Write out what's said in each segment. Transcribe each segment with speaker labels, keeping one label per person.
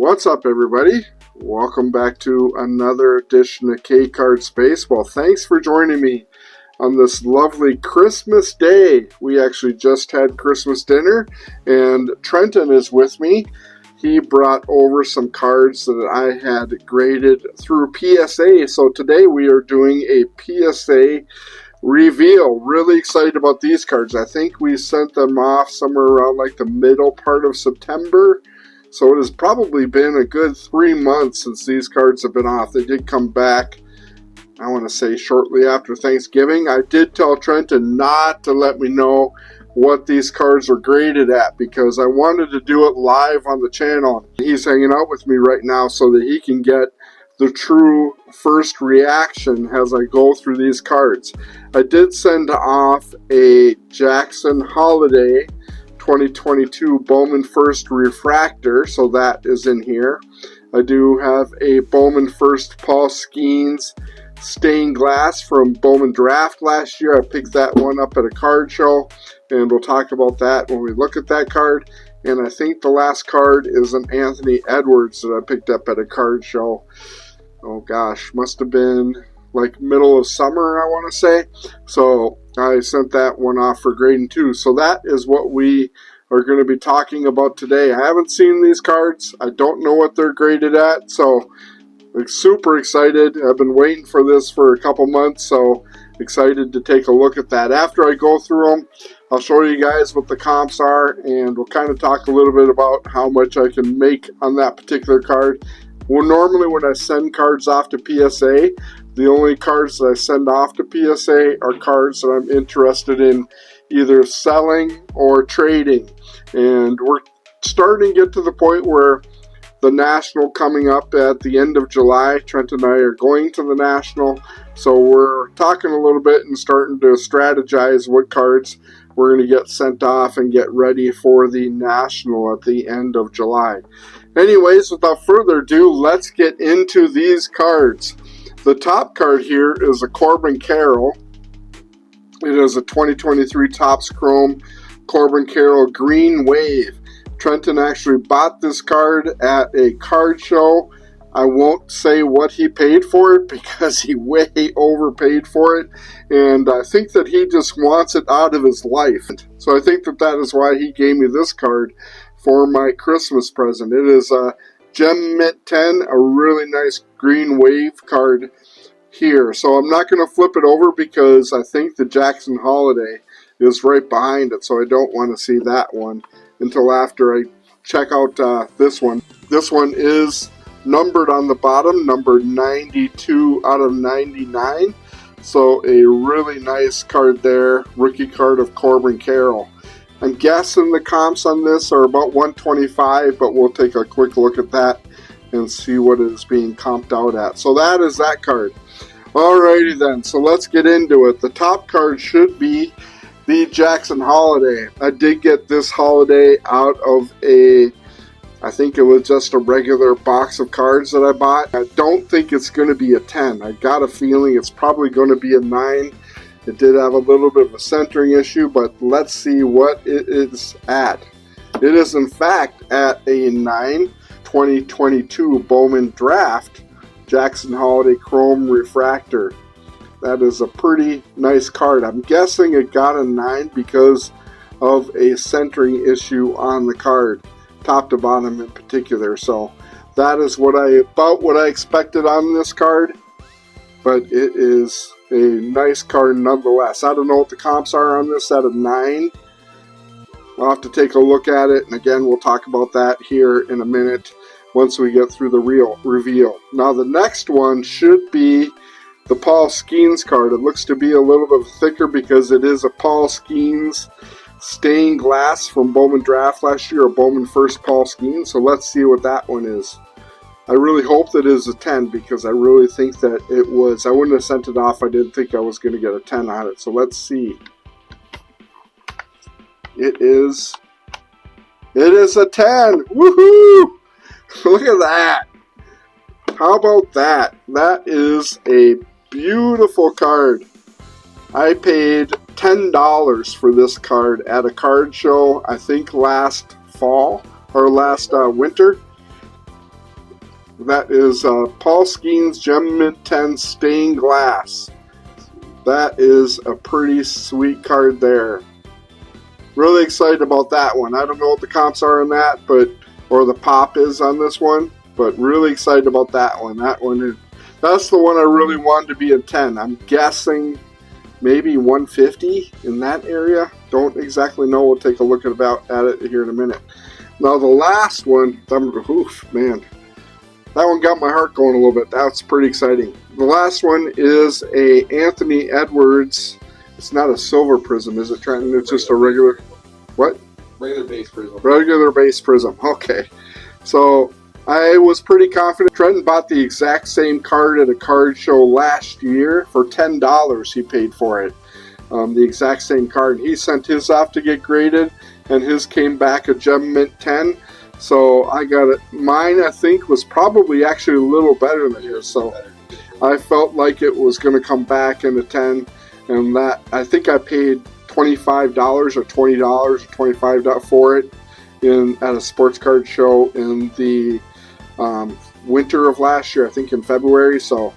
Speaker 1: What's up, everybody? Welcome back to another edition of K-Card Space. Well, thanks for joining me on this lovely Christmas day. We actually just had Christmas dinner, and Trenton is with me. He brought over some cards that I had graded through PSA. So today we are doing a PSA reveal. Really excited about these cards. I think we sent them off somewhere around like the middle part of September. So it has probably been a good 3 months since these cards have been off. They did come back, I want to say, shortly after Thanksgiving. I did tell Trenton not to let me know what these cards are graded at because I wanted to do it live on the channel. He's hanging out with me right now so that he can get the true first reaction as I go through these cards. I did send off a Jackson Holliday 2022 Bowman First Refractor, so that is in here. I do have a Bowman First Paul Skenes stained glass from Bowman Draft last year. I picked that one up at a card show, and we'll talk about that when we look at that card. And I think the last card is an Anthony Edwards that I picked up at a card show. Oh gosh, must have been like middle of summer, I want to say. So I sent that one off for grading too. So that is what we are going to be talking about today. I haven't seen these cards. I don't know what they're graded at. So I'm super excited. I've been waiting for this for a couple months. So excited to take a look at that. After I go through them, I'll show you guys what the comps are. And we'll kind of talk a little bit about how much I can make on that particular card. Well, normally when I send cards off to PSA, the only cards that I send off to PSA are cards that I'm interested in either selling or trading. And we're starting to get to the point where the National coming up at the end of July. Trent and I are going to the National. So we're talking a little bit and starting to strategize what cards we're going to get sent off and get ready for the National at the end of July. Anyways, without further ado, let's get into these cards. The top card here is a Corbin Carroll. It is a 2023 Topps Chrome Corbin Carroll Green Wave. Trenton actually bought this card at a card show. I won't say what he paid for it because he way overpaid for it. And I think that he just wants it out of his life. So I think that that is why he gave me this card for my Christmas present. It is a Gem Mint 10, a really nice green wave card here. So I'm not going to flip it over because I think the Jackson Holiday is right behind it. So I don't want to see that one until after I check out this one. This one is numbered on the bottom, number 92 out of 99. So a really nice card there, rookie card of Corbin Carroll. I'm guessing the comps on this are about 125, but we'll take a quick look at that and see what it is being comped out at. So that is that card. Alrighty then, so let's get into it. The top card should be the Jackson Holiday. I did get this Holiday out of I think it was just a regular box of cards that I bought. I don't think it's going to be a 10. I got a feeling it's probably going to be a 9. It did have a little bit of a centering issue, but let's see what it is at. It is in fact at a 9, 2022 Bowman Draft Jackson Holiday Chrome Refractor. That is a pretty nice card. I'm guessing it got a 9 because of a centering issue on the card, top to bottom in particular. So that is about what I expected on this card, but it is a nice card nonetheless. I don't know what the comps are on this at a 9. I'll have to take a look at it, and again, we'll talk about that here in a minute once we get through the real reveal. Now, the next one should be the Paul Skenes card. It looks to be a little bit thicker because it is a Paul Skenes stained glass from Bowman Draft last year, a Bowman First Paul Skenes. So let's see what that one is. I really hope that it is a 10 because I really think that it was. I wouldn't have sent it off. I didn't think I was going to get a 10 on it. So let's see. It is a 10. Woohoo! Look at that. How about that? That is a beautiful card. I paid $10 for this card at a card show, I think last fall or last winter. That is Paul Skenes Gem Mint 10 Stained Glass. That is a pretty sweet card there. Really excited about that one. I don't know what the comps are on that, or the pop is on this one, but really excited about that one. That's the one I really wanted to be a 10. I'm guessing maybe 150 in that area. Don't exactly know. We'll take a look at it here in a minute. Now the last one, oof, man, that one got my heart going a little bit. That's pretty exciting. The last one is a Anthony Edwards. It's not a silver Prizm, is it, Trenton? It's just a regular, what?
Speaker 2: Regular base Prizm.
Speaker 1: Regular base Prizm, okay. So I was pretty confident. Trenton bought the exact same card at a card show last year for $10. He paid for it. The exact same card. He sent his off to get graded, and his came back a Gem Mint 10. So I got it. Mine, I think, was probably actually a little better than his. So I felt like it was going to come back in a 10. And that, I think I paid $25 or $20 or $25 for it at a sports card show in the winter of last year, I think in February. So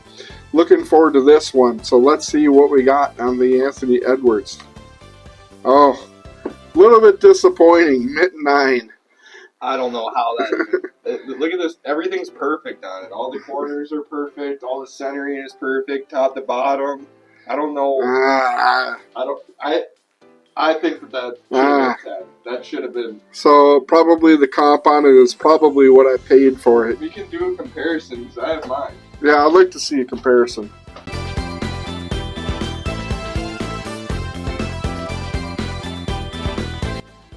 Speaker 1: looking forward to this one. So let's see what we got on the Anthony Edwards. Oh, a little bit disappointing. Mint 9.
Speaker 2: I don't know how that. Look at this. Everything's perfect on it. All the corners are perfect. All the centering is perfect, top to bottom. I don't know. I think that that should have been.
Speaker 1: So probably the comp on it is probably what I paid for it.
Speaker 2: We can do a comparison because I have mine.
Speaker 1: Yeah, I'd like to see a comparison.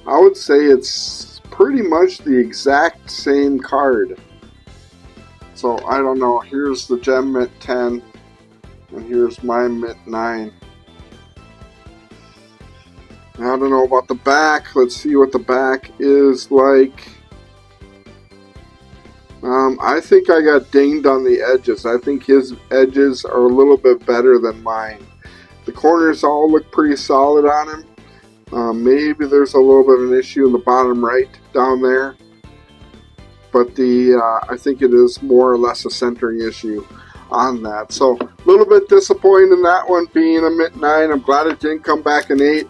Speaker 1: I would say it's pretty much the exact same card. So I don't know. Here's the Gem Mint 10. And here's my Mint 9. I don't know about the back. Let's see what the back is like. I think I got dinged on the edges. I think his edges are a little bit better than mine. The corners all look pretty solid on him. Maybe there's a little bit of an issue in the bottom right down there. But I think it is more or less a centering issue on that. So a little bit disappointed in that one being a Mint 9. I'm glad it didn't come back an 8.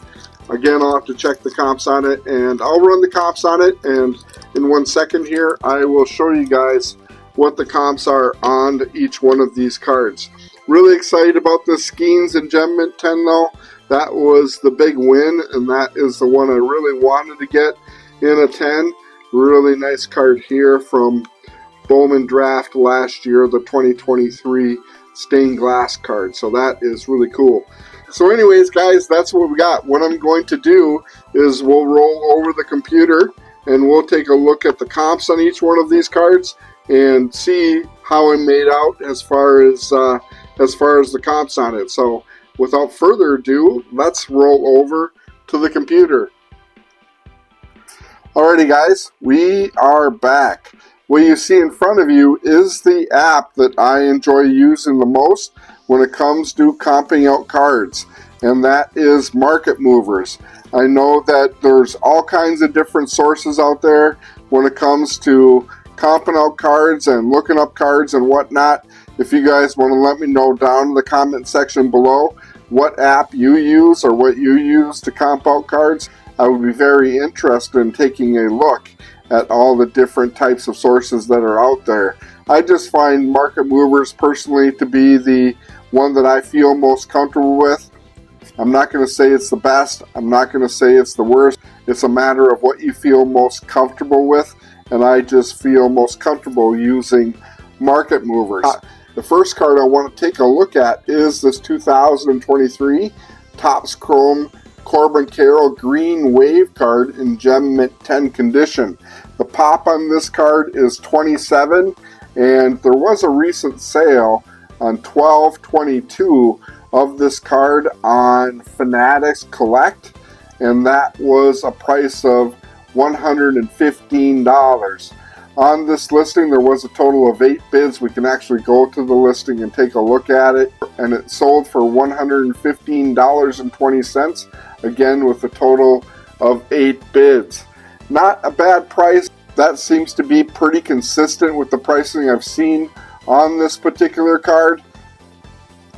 Speaker 1: Again, I'll have to check the comps on it, and I'll run the comps on it, and in 1 second here I will show you guys what the comps are on each one of these cards. Really excited about the Skenes and Gem Mint 10 though. That was the big win, and that is the one I really wanted to get in a 10. Really nice card here from Bowman draft last year, the 2023 stained glass card. So that is really cool. So anyways, guys, that's what we got. What I'm going to do is we'll roll over the computer and we'll take a look at the comps on each one of these cards and see how I made out as far as the comps on it. So without further ado, let's roll over to the computer. Alrighty, guys, we are back. What you see in front of you is the app that I enjoy using the most when it comes to comping out cards, and that is Market Movers. I know that there's all kinds of different sources out there when it comes to comping out cards and looking up cards and whatnot. If you guys want to let me know down in the comment section below what app you use or what you use to comp out cards, I would be very interested in taking a look at all the different types of sources that are out there. I just find Market Movers personally to be the one that I feel most comfortable with. I'm not going to say it's the best. I'm not going to say it's the worst. It's a matter of what you feel most comfortable with, and I just feel most comfortable using Market Movers. The first card I want to take a look at is this 2023 Topps Chrome Corbin Carroll Green Wave card in Gem Mint 10 condition. The pop on this card is 27, and there was a recent sale on 12/22 of this card on Fanatics Collect, and that was a price of $115. On this listing, there was a total of 8 bids. We can actually go to the listing and take a look at it, and it sold for $115.20, again with a total of 8 bids. Not a bad price. That seems to be pretty consistent with the pricing I've seen on this particular card.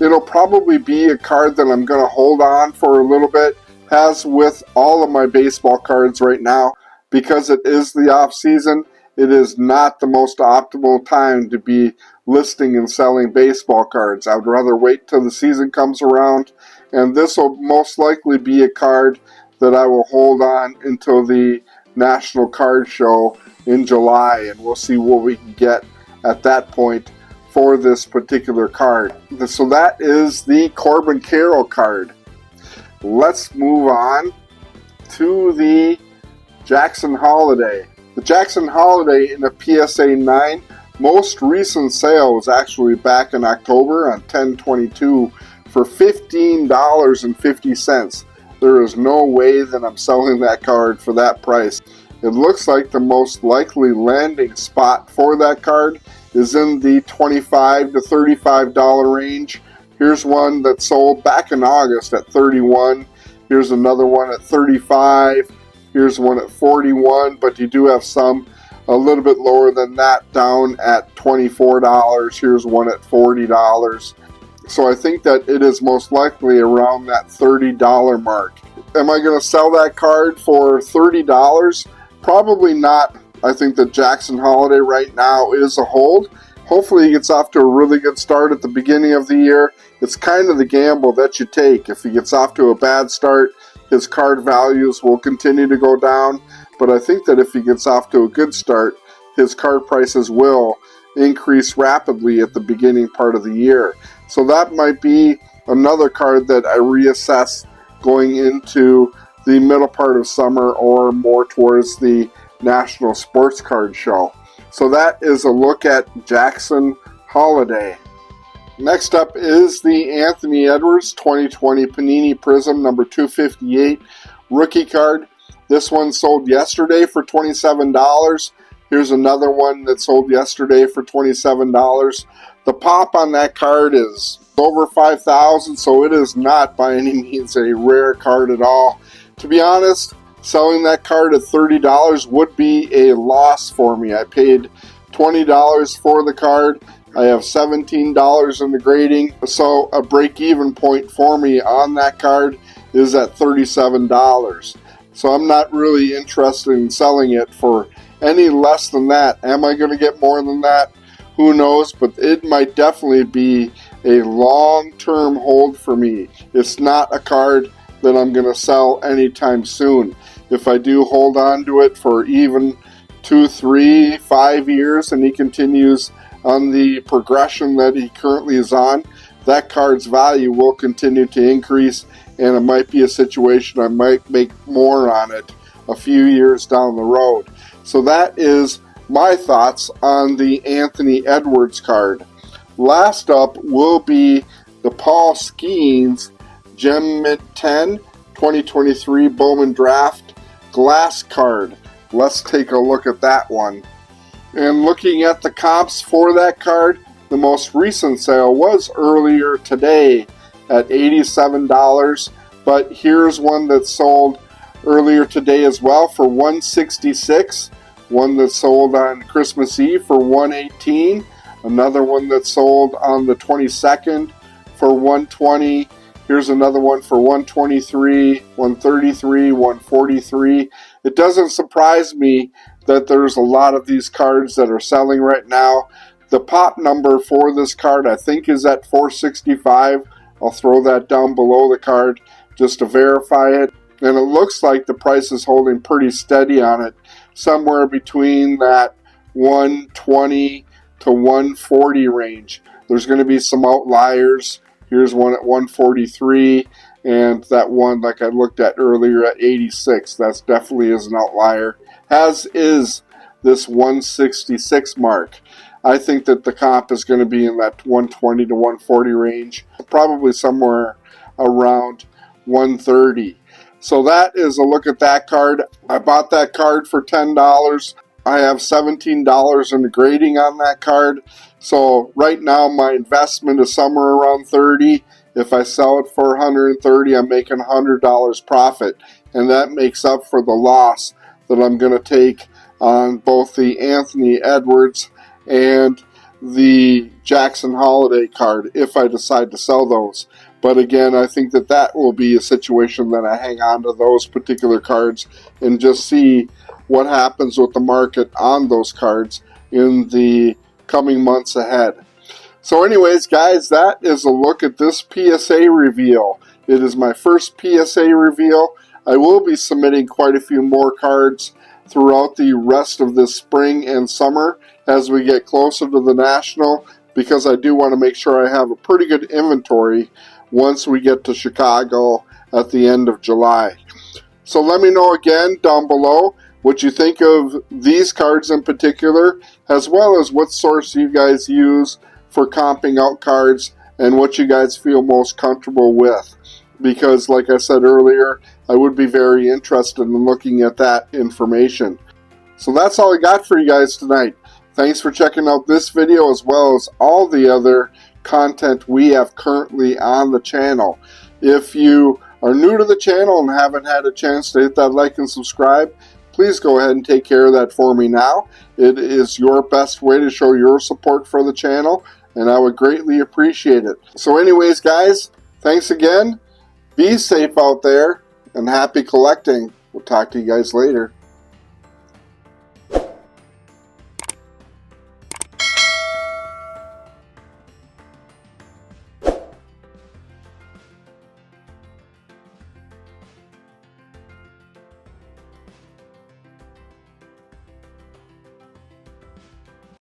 Speaker 1: It'll probably be a card that I'm going to hold on for a little bit, as with all of my baseball cards right now. Because it is the off season, it is not the most optimal time to be listing and selling baseball cards. I would rather wait till the season comes around, and this will most likely be a card that I will hold on until the National Card Show in July, and we'll see what we can get at that point for this particular card. So that is the Corbin Carroll card. Let's move on to the Jackson Holliday. The Jackson Holliday in a PSA 9 most recent sale was actually back in October on 10/22 for $15.50. There is no way that I'm selling that card for that price. It looks like the most likely landing spot for that card is in the $25 to $35 range. Here's one that sold back in August at $31. Here's another one at $35. Here's one at $41, but you do have some a little bit lower than that down at $24. Here's one at $40. So I think that it is most likely around that $30 mark. Am I going to sell that card for $30? Probably not. I think that Jackson Holliday right now is a hold. Hopefully he gets off to a really good start at the beginning of the year. It's kind of the gamble that you take. If he gets off to a bad start, his card values will continue to go down. But I think that if he gets off to a good start, his card prices will increase rapidly at the beginning part of the year. So that might be another card that I reassess going into the middle part of summer or more towards the National Sports Card Show. So that is a look at Jackson Holliday. Next up is the Anthony Edwards 2020 Panini Prizm number 258 rookie card. This one sold yesterday for $27. Here's another one that sold yesterday for $27. The pop on that card is over 5,000, so it is not by any means a rare card at all. To be honest, selling that card at $30 would be a loss for me. I paid $20 for the card. I have $17 in the grading, so a break-even point for me on that card is at $37. So I'm not really interested in selling it for any less than that. Am I going to get more than that? Who knows, but it might definitely be a long-term hold for me. It's not a card that I'm going to sell anytime soon. If I do hold on to it for even 2, 3, 5 years and he continues on the progression that he currently is on, that card's value will continue to increase, and it might be a situation I might make more on it a few years down the road. So that is my thoughts on the Anthony Edwards card. Last up will be the Paul Skenes Gem Mint 10 2023 Bowman Draft Glass card. Let's take a look at that one. And looking at the comps for that card, the most recent sale was earlier today at $87, but here's one that sold earlier today as well for $166. One that sold on Christmas Eve for $118. Another one that sold on the 22nd for $120. Here's another one for $123, $133, $143. It doesn't surprise me that there's a lot of these cards that are selling right now. The pop number for this card I think is at $465. I'll throw that down below the card just to verify it. And it looks like the price is holding pretty steady on it, somewhere between that $120 to $140 range. There's going to be some outliers. Here's one at $143, and that one like I looked at earlier at $86. That definitely is an outlier, as is this $166 mark. I think that the comp is going to be in that $120 to $140 range, probably somewhere around $130. So that is a look at that card. I bought that card for $10. I have $17 in the grading on that card. So right now my investment is somewhere around $30. If I sell it for $130, I'm making $100 profit. And that makes up for the loss that I'm going to take on both the Anthony Edwards and the Jackson Holliday card if I decide to sell those. But again, I think that that will be a situation that I hang on to those particular cards and just see what happens with the market on those cards in the coming months ahead. So anyways, guys, that is a look at this PSA reveal. It is my first PSA reveal. I will be submitting quite a few more cards throughout the rest of this spring and summer as we get closer to the National, because I do want to make sure I have a pretty good inventory once we get to Chicago at the end of July. So let me know again down below what you think of these cards in particular, as well as what source you guys use for comping out cards and what you guys feel most comfortable with. Because like I said earlier, I would be very interested in looking at that information. So that's all I got for you guys tonight. Thanks for checking out this video as well as all the other content we have currently on the channel. If you are new to the channel and haven't had a chance to hit that like and subscribe, please go ahead and take care of that for me now. It is your best way to show your support for the channel, and I would greatly appreciate it. So anyways, guys, thanks again. Be safe out there, and happy collecting. We'll talk to you guys later.